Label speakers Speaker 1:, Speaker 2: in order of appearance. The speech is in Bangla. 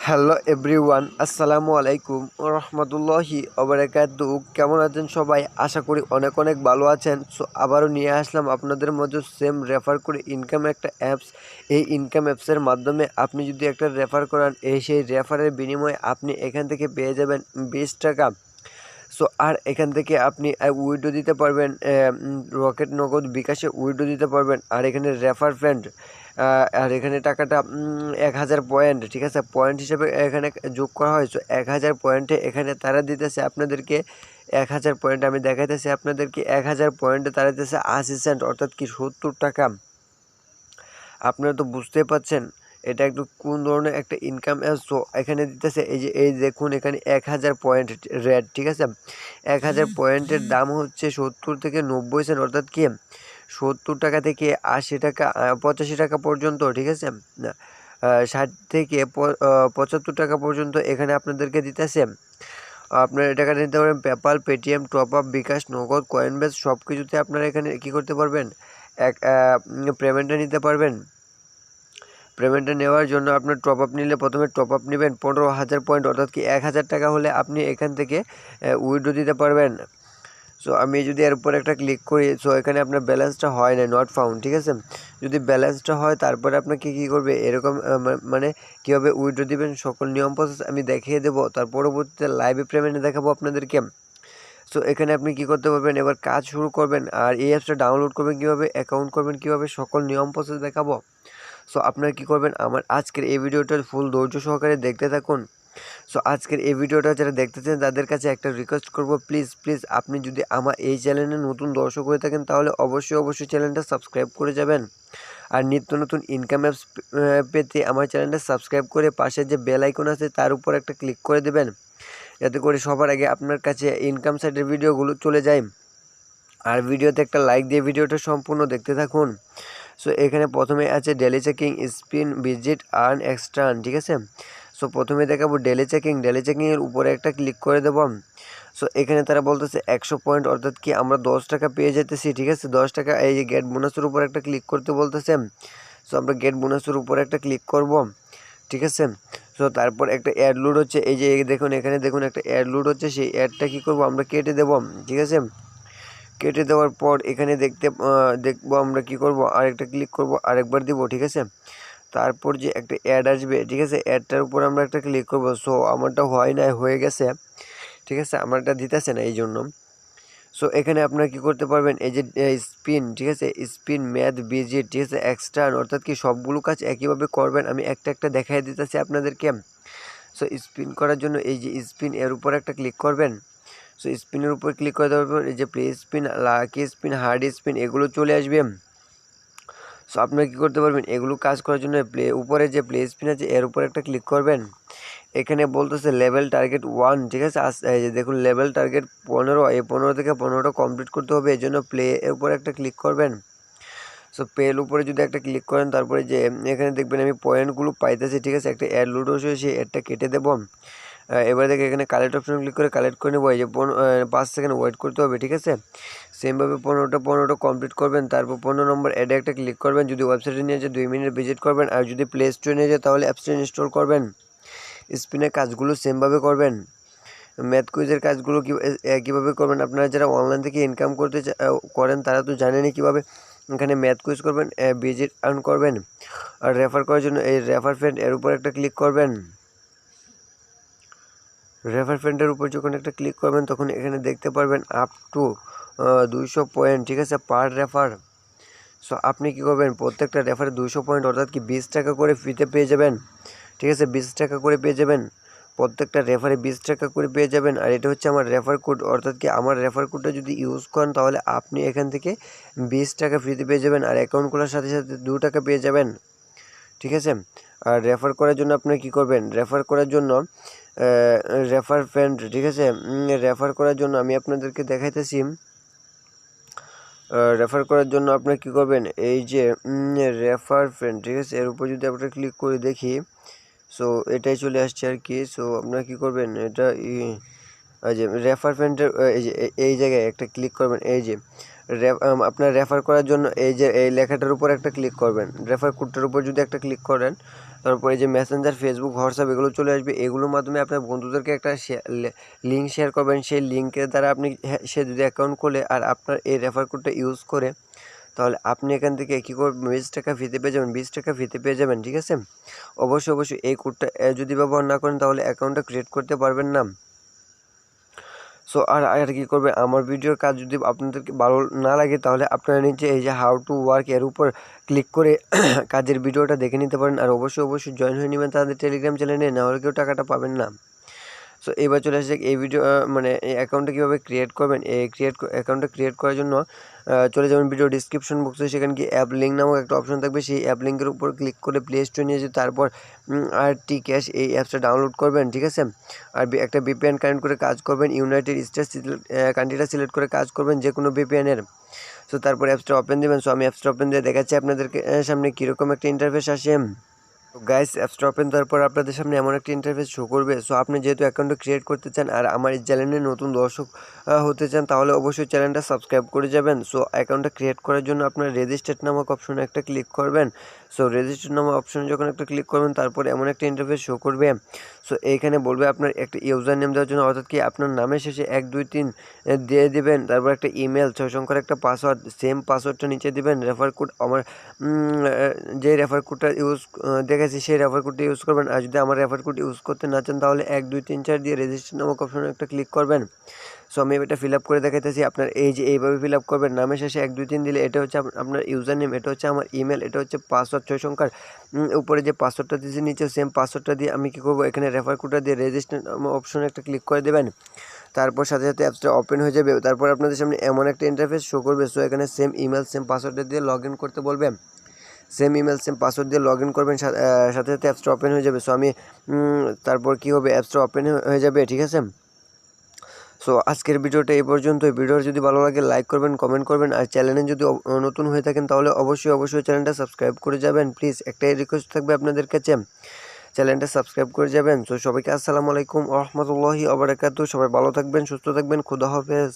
Speaker 1: হ্যালো এভরিওয়ান, আসসালামু আলাইকুম রহমতুল্লাহি ওবারাকাতু। কেমন আছেন সবাই? আশা করি অনেক অনেক ভালো আছেন। সো আবারও নিয়ে আসলাম আপনাদের মধ্যে সেম রেফার করে ইনকাম একটা অ্যাপস। এই ইনকাম অ্যাপসের মাধ্যমে আপনি যদি একটা রেফার করান, সেই রেফারের বিনিময়ে আপনি এখান থেকে পেয়ে যাবেন 20 টাকা। সো আর এখান থেকে আপনি উইথড্র দিতে পারবেন, রকেট নগদ বিকাশে উইথড্র দিতে পারবেন। আর এখানে রেফার ফ্রেন্ড, আর এখানে টাকাটা 1000 পয়েন্ট, ঠিক আছে, পয়েন্ট হিসেবে এখানে যোগ করা হয়। সো 1000 পয়েন্টে এখানে তারা দিতেছে আপনাদেরকে 1000 পয়েন্ট। আমি দেখাইতেছি আপনাদেরকে 1000 পয়েন্টে তারা দিতেছে 80 সেন্ট, অর্থাৎ কি 70 টাকা। আপনারা তো বুঝতেই পারছেন এটা একটু কোন ধরনের একটা ইনকাম অ্যাপস। সো এখানে দিতেছে এই দেখুন এখানে 1000 পয়েন্ট রেট, ঠিক আছে। 1000 পয়েন্টের দাম হচ্ছে 70 থেকে 90 সেন্ট, অর্থাৎ কি 70 টাকা থেকে 80 টাকা, 85 টাকা পর্যন্ত, ঠিক আছে না, 60 থেকে 75 টাকা পর্যন্ত এখানে আপনাদেরকে দিতেছে। আপনারা এই টাকাটা নিতে পারবেন পেপাল, পেটিএম, টপ আপ, বিকাশ, নগদ, কয়েনবেস, সব কিছুতে আপনারা এখানে কী করতে পারবেন, এক পেমেন্টটা নিতে পারবেন। পেমেন্টটা নেওয়ার জন্য আপনার টপ আপ নিলে প্রথমে টপ আপ নেবেন 15,000 পয়েন্ট, অর্থাৎ কি 1000 টাকা হলে আপনি এখান থেকে উইথড্র দিতে পারবেন। সো আমি যদি এর উপর একটা ক্লিক করি, সো এখানে আপনার ব্যালেন্সটা হয় না, নট ফাউন্ড, ঠিক আছে। যদি ব্যালেন্সটা হয় তারপরে আপনাকে কী করবে, এরকম মানে কীভাবে উইথড্র দিবেন সকল নিয়ম প্রসেস আমি দেখিয়ে দেবো, তার পরবর্তীতে লাইভে পেমেন্টে দেখাবো আপনাদেরকে। সো এখানে আপনি কি করতে পারবেন, এবার কাজ শুরু করবেন। আর এই অ্যাপসটা ডাউনলোড করবেন কীভাবে, অ্যাকাউন্ট করবেন কীভাবে, সকল নিয়ম প্রসেস দেখাবো। সো আপনারা কী করবেন, আমার আজকের এই ভিডিওটা ফুল ধৈর্য সহকারে দেখতে থাকুন। সো আজকের এই ভিডিওটা যারা দেখতেছেন তাদের কাছে একটা রিকোয়েস্ট করব, প্লিজ আপনি যদি আমার এই চ্যানেলে নতুন দর্শক হয়ে থাকেন তাহলে অবশ্যই চ্যানেলটা সাবস্ক্রাইব করে যাবেন। আর নিত্য নতুন ইনকাম অ্যাপস পেতে আমার চ্যানেলটা সাবস্ক্রাইব করে পাশে যে বেল আইকন আছে তার উপর একটা ক্লিক করে দেবেন, যাতে করে সবার আগে আপনার কাছে ইনকাম সাইটের ভিডিওগুলো চলে যায়। আর ভিডিওতে একটা লাইক দিয়ে ভিডিওটা সম্পূর্ণ দেখতে থাকুন। সো এখানে প্রথমে আছে daily checking, spin, visit, earn, এক্সট্রান, ঠিক আছে। সো প্রথমে দেখাবো ডেলি চেকিংয়ের উপরে একটা ক্লিক করে দেবো। সো এখানে তারা বলতেছে 100 পয়েন্ট, অর্থাৎ কি আমরা 10 টাকা পেয়ে যেতেছি, ঠিক আছে। 10 টাকা, এই যে গেট বোনাসের উপর একটা ক্লিক করতে বলতেছে। সো আমরা গেট বোনাসের উপর একটা ক্লিক করব, ঠিক আছে। সো তারপর একটা অ্যাড লোড হচ্ছে, এই যে দেখুন এখানে দেখুন একটা অ্যাড লোড হচ্ছে, সেই অ্যাডটা কী করবো আমরা কেটে দেবো, ঠিক আছে। কেটে দেওয়ার পর এখানে দেখবো আমরা কি করব, আরেকটা ক্লিক করব, আরেকবার দিব, ঠিক আছে। তারপর যে একটা অ্যাড আসবে, ঠিক আছে, অ্যাডটার উপর আমরা একটা ক্লিক করব। সো আমারটা হয় না, হয়ে গেছে, ঠিক আছে, আমারটা দিতেছে না এই জন্য। সো এখানে আপনারা কী করতে পারবেন, এই যে স্পিন, ঠিক আছে, স্পিন, ম্যাথ, ভিজিট, ঠিক আছে, এক্সটার্ন, অর্থাৎ কি সবগুলো কাজ একইভাবে করবেন। আমি একটা দেখাই দিতেছি আপনাদেরকে। সো স্পিন করার জন্য এই যে স্পিন, এর উপর একটা ক্লিক করবেন। সো স্পিনের উপর ক্লিক করে দেওয়ার পর এই যে play spin, lucky spin, hard spin এগুলো চলে আসবে। সো আপনারা কী করতে পারবেন, এগুলো কাজ করার জন্য উপরে যে প্লে স্পিন আছে এর উপর একটা ক্লিক করবেন। এখানে বলতেছে লেভেল টার্গেট 1, ঠিক আছে। এই যে দেখুন লেভেল টার্গেট 15, এই 15 থেকে 15টা কমপ্লিট করতে হবে, এই জন্য প্লে এর উপরে একটা ক্লিক করবেন। সো পের উপরে যদি একটা ক্লিক করেন, তারপরে যে এখানে দেখবেন আমি পয়েন্টগুলো পাইতেছি, ঠিক আছে, একটা অ্যাড লোড হয়েছে, সেই অ্যাডটা কেটে দেবো। এবার দেখে এখানে কালেক্ট অপশন ক্লিক করে কালেক্ট করে নেবো, এই যে 5 সেকেন্ড ওয়েট করতে হবে, ঠিক আছে। সেমভাবে 15টা কমপ্লিট করবেন। তারপর 15 নম্বর অ্যাডে একটা ক্লিক করবেন, যদি ওয়েবসাইটে নিয়ে যায় 2 মিনিট ভিজিট করবেন, আর যদি প্লে স্টোরে নিয়ে যায় তাহলে অ্যাপসটা ইনস্টল করবেন। স্পিনের কাজগুলো সেমভাবে করবেন। ম্যাথ কুইজের কাজগুলো কীভাবে করবেন, আপনারা যারা অনলাইন থেকে ইনকাম করেন তারা তো জানেনই কীভাবে এখানে ম্যাথ কুইজ করবেন, ভিজিট আর্ন করবেন। আর রেফার করার জন্য এই রেফার ফ্রেন্ড এর উপর একটা ক্লিক করবেন। রেফার ফ্রেন্ডের উপর যখন একটা ক্লিক করবেন তখন এখানে দেখতে পারবেন আপ টু 200 পয়েন্ট, ঠিক আছে, পার রেফার। সো আপনি কী করবেন, প্রত্যেকটা রেফারে 200 পয়েন্ট, অর্থাৎ কি 20 টাকা করে ফ্রিতে পেয়ে যাবেন, ঠিক আছে, 20 টাকা করে পেয়ে যাবেন। প্রত্যেকটা রেফারে 20 টাকা করে পেয়ে যাবেন। আর এটা হচ্ছে আমার রেফার কোড, অর্থাৎ কি আমার রেফার কোডটা যদি ইউজ করেন তাহলে আপনি এখান থেকে 20 টাকা ফ্রিতে পেয়ে যাবেন। আর অ্যাকাউন্ট খোলার সাথে সাথে 2 টাকা পেয়ে যাবেন, ঠিক আছে। আর রেফার করার জন্য আপনি কী করবেন, রেফার করার জন্য রেফার ফ্রেন্ড, ঠিক আছে, রেফার করার জন্য আমি আপনাদেরকে দেখাইতেছি। রেফার করার জন্য আপনারা কী করবেন, এই যে রেফার ফ্রেন্ড, ঠিক আছে, এর উপর যদি আপনারা ক্লিক করে দেখি, সো এটাই চলে আসছে আর কি। সো আপনারা কী করবেন, এটা এই যে রেফার ফ্রেন্ডের এই জায়গায় একটা ক্লিক করবেন। এই যে আপনার রেফার করার জন্য এই যে এই লেখাটার উপর একটা ক্লিক করবেন, রেফার কোডটার উপর যদি একটা ক্লিক করেন, তারপরে যে মেসেঞ্জার, ফেসবুক, হোয়াটসঅ্যাপ এগুলো চলে আসবে। এগুলোর মাধ্যমে আপনার বন্ধুদেরকে একটা লিঙ্ক শেয়ার করবেন। সেই লিঙ্কের দ্বারা আপনি সে যদি অ্যাকাউন্ট খোলে আর আপনার এই রেফার কোডটা ইউজ করে, তাহলে আপনি এখান থেকে কী করবেন, 20 টাকা ফ্রিতে পেয়ে যাবেন, 20 টাকা ফ্রিতে পেয়ে যাবেন, ঠিক আছে। অবশ্যই এই কোডটা যদি ব্যবহার না করেন তাহলে অ্যাকাউন্টটা ক্রিয়েট করতে পারবেন না। সো আর কী করবে, আমার ভিডিওর কাজ যদি আপনাদেরকে ভালো না লাগে তাহলে আপনারা নিচে এই যে হাউ টু ওয়ার্ক এর উপর ক্লিক করে কাজের ভিডিওটা দেখে নিতে পারেন। আর অবশ্যই জয়েন হয়ে নেবেন তাদের টেলিগ্রাম চ্যানেলে, না হলে কেউ টাকাটা পাবেন না। সো এবার চলে আসছে এই ভিডিও মানে এই অ্যাকাউন্টটা কীভাবে ক্রিয়েট করবেন। এই অ্যাকাউন্টটা ক্রিয়েট করার জন্য চলে যাবেন ভিডিও ডিসক্রিপশন বক্সে, সেখানে কি অ্যাপ লিঙ্ক নামক একটা অপশন থাকবে। সেই অ্যাপ লিঙ্কের উপর ক্লিক করে প্লে স্টোরে নিয়ে যেয়ে তারপর RT ক্যাশ এই অ্যাপসটা ডাউনলোড করবেন, ঠিক আছে। আর একটা VPN কানেক্ট করে কাজ করবেন, ইউনাইটেড স্টেটস কান্ট্রিটা সিলেক্ট করে কাজ করবেন যে কোনো VPN-এর। সো তারপর অ্যাপসটা ওপেন দেবেন। সো আমি অ্যাপসটা ওপেন দিয়ে দেখাচ্ছি আপনাদেরকে সামনে কীরকম একটা ইন্টারফেস আসে। গাইস, অ্যাপসটা ওপেন দেওয়ার পর আপনাদের সামনে এমন একটা ইন্টারফেস শো করবে। সো আপনি যেহেতু অ্যাকাউন্টটা ক্রিয়েট করতে চান আর আমার এই চ্যানেলে নতুন দর্শক হতে চান, তাহলে অবশ্যই চ্যানেলটা সাবস্ক্রাইব করে যাবেন। সো অ্যাকাউন্টটা ক্রিয়েট করার জন্য আপনার রেজিস্টার্ড নামক অপশনে একটা ক্লিক করবেন। সো রেজিস্টার্ড নামক অপশনে যখন একটা ক্লিক করবেন তারপরে এমন একটা ইন্টারফেস শো করবে। সো এইখানে বলবে আপনার একটা ইউজার নেম দেওয়ার জন্য, অর্থাৎ কি আপনার নামের শেষে 1 2 3 দিয়ে দিবেন। তারপর একটা ইমেল, 6 সংখ্যার একটা পাসওয়ার্ড, সেম পাসওয়ার্ডটা নিচে দিবেন। রেফার কোড আমার যে রেফার কোডটা ইউজ দেখেছি সেই রেফার কোডটা ইউজ করবেন। আর যদি আমার রেফার কোড ইউজ করতে না চান তাহলে 1 2 3 4 দিয়ে রেজিস্টার নামক অপশনে একটা ক্লিক করবেন। সো আমি এটা ফিল আপ করে দেখাইতেছি। আপনার এই যে এইভাবে ফিল আপ করবেন, নামের শেষে 1 2 3 দিলে এটা হচ্ছে আপনার ইউজার নেম, এটা হচ্ছে আমার ইমেল, এটা হচ্ছে পাসওয়ার্ড 6 সংখ্যার। উপরে যে পাসওয়ার্ডটা দিয়েছি নিচে সেম পাসওয়ার্ডটা দিয়ে আমি কী করবো, এখানে রেফার কোডটা দিয়ে রেজিস্টার অপশনে একটা ক্লিক করে দেবেন। তারপর সাথে অ্যাপসটা ওপেন হয়ে যাবে। তারপর আপনাদের সামনে এমন একটা ইন্টারফেস শো করবে। সো এখানে সেম ইমেল সেম পাসওয়ার্ডটা দিয়ে লগ ইন করতে বলবে। সেম ইমেল সেম পাসওয়ার্ড দিয়ে লগ ইন করবেন, সাথে অ্যাপসটা ওপেন হয়ে যাবে। সো আমি তারপর কী হবে, অ্যাপসটা ওপেন হয়ে যাবে, ঠিক আছে। সো আজকের ভিডিওটা এই পর্যন্তই। ভিডিওর যদি ভালো লাগে লাইক করবেন, কমেন্ট করবেন। আর চ্যানেলে যদি নতুন হয়ে থাকেন তাহলে অবশ্যই চ্যানেলটা সাবস্ক্রাইব করে যাবেন। প্লিজ একটাই রিকোয়েস্ট থাকবে আপনাদের কাছে, চ্যানেলটা সাবস্ক্রাইব করে যাবেন। তো সবাইকে আসসালামু আলাইকুম ওয়া রাহমাতুল্লাহি ওয়া বারাকাতুহু। সবাই ভালো থাকবেন, সুস্থ থাকবেন, খুদা হাফেজ।